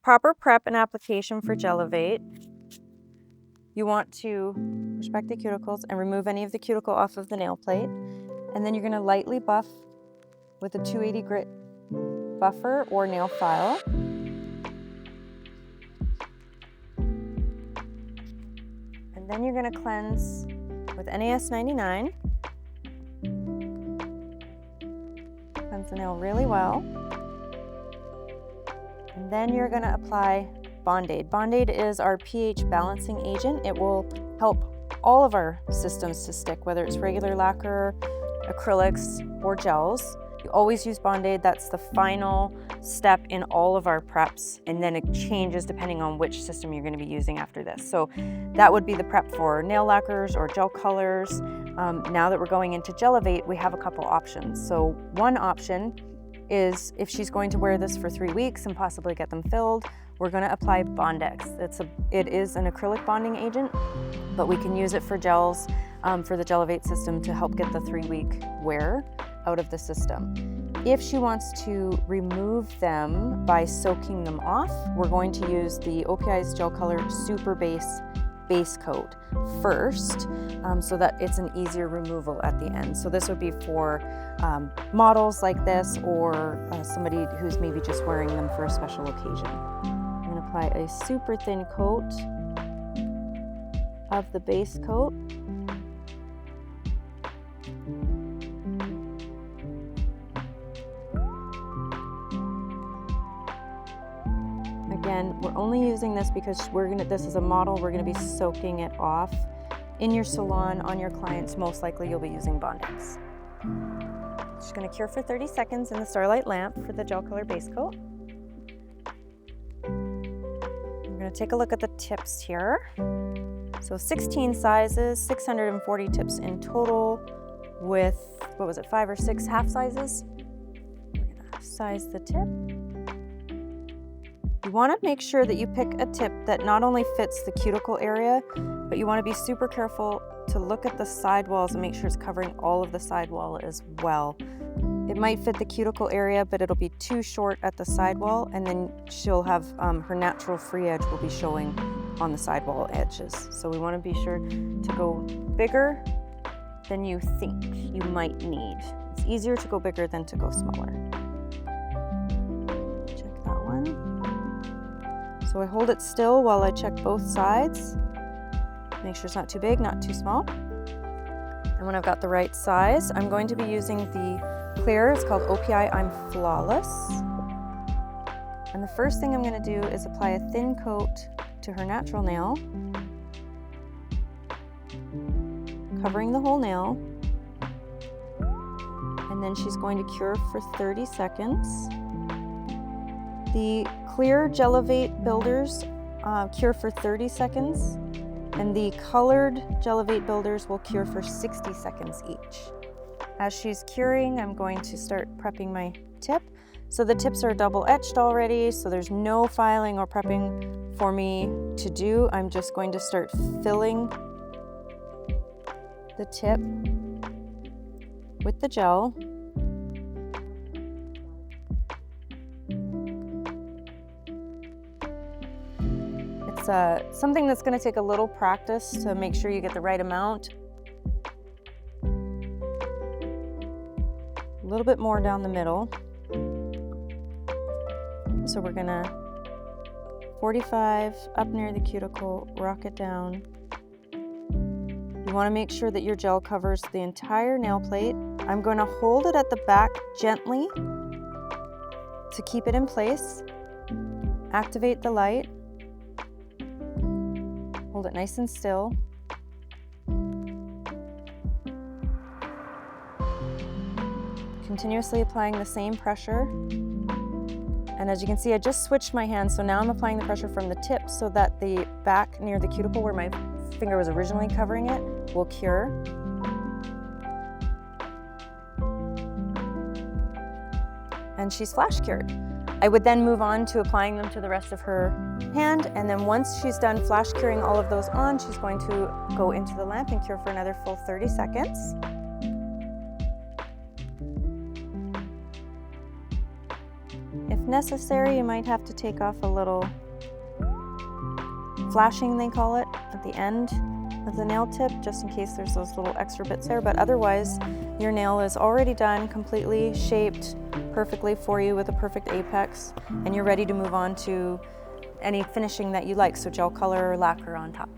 proper prep and application for Gelevate. You want to push back the cuticles and remove any of the cuticle off of the nail plate. And then you're going to lightly buff with a 280 grit buffer or nail file. And then you're going to cleanse with NAS 99. Cleanse the nail really well. And then you're going to apply Bond-Aid. Bond-Aid is our pH balancing agent. It will help all of our systems to stick, whether it's regular lacquer, acrylics, or gels. You always use Bond-Aid. That's the final step in all of our preps, and then it changes depending on which system you're going to be using after this. So that would be the prep for nail lacquers or gel colors. Now that we're going into Gelevate, we have a couple options. So one option is if she's going to wear this for 3 weeks and possibly get them filled, we're going to apply Bondex. It is an acrylic bonding agent, but we can use it for gels for the Gelevate system to help get the 3-week wear out of the system. If she wants to remove them by soaking them off, we're going to use the OPI's Gel Color Super Base Coat first, so that it's an easier removal at the end. So this would be for models like this, or somebody who's maybe just wearing them for a special occasion. I'm going to apply a super thin coat of the base coat. Again, we're only using this because this is a model, we're going to be soaking it off. In your salon, on your clients, most likely you'll be using Bondex. Just going to cure for 30 seconds in the Starlight lamp for the Gel Color Base Coat. I'm going to take a look at the tips here. So 16 sizes, 640 tips in total with, 5 or 6 half sizes. We're going to size the tip. You want to make sure that you pick a tip that not only fits the cuticle area, but you want to be super careful to look at the sidewalls and make sure it's covering all of the sidewall as well. It might fit the cuticle area, but it'll be too short at the sidewall, and then she'll have her natural free edge will be showing on the sidewall edges. So we want to be sure to go bigger than you think you might need. It's easier to go bigger than to go smaller. Check that one. So I hold it still while I check both sides. Make sure it's not too big, not too small. And when I've got the right size, I'm going to be using the clear. It's called OPI I'm Flawless. And the first thing I'm going to do is apply a thin coat to her natural nail, covering the whole nail. And then she's going to cure for 30 seconds. The clear Gelevate builders cure for 30 seconds, and the colored Gelevate builders will cure for 60 seconds each. As she's curing, I'm going to start prepping my tip. So the tips are double etched already, so there's no filing or prepping for me to do. I'm just going to start filling the tip with the gel. It's something that's going to take a little practice to make sure you get the right amount. A little bit more down the middle. So we're going to 45 up near the cuticle, rock it down. You want to make sure that your gel covers the entire nail plate. I'm going to hold it at the back gently to keep it in place. Activate the light. Hold it nice and still. Continuously applying the same pressure. And as you can see, I just switched my hand, so now I'm applying the pressure from the tip so that the back near the cuticle where my finger was originally covering it will cure. And she's flash cured. I would then move on to applying them to the rest of her hand, and then once she's done flash curing all of those on, she's going to go into the lamp and cure for another full 30 seconds. If necessary, you might have to take off a little flashing, they call it, at the end of the nail tip, just in case there's those little extra bits there. But otherwise, your nail is already done, completely shaped perfectly for you with a perfect apex, and you're ready to move on to any finishing that you like, so gel color or lacquer on top.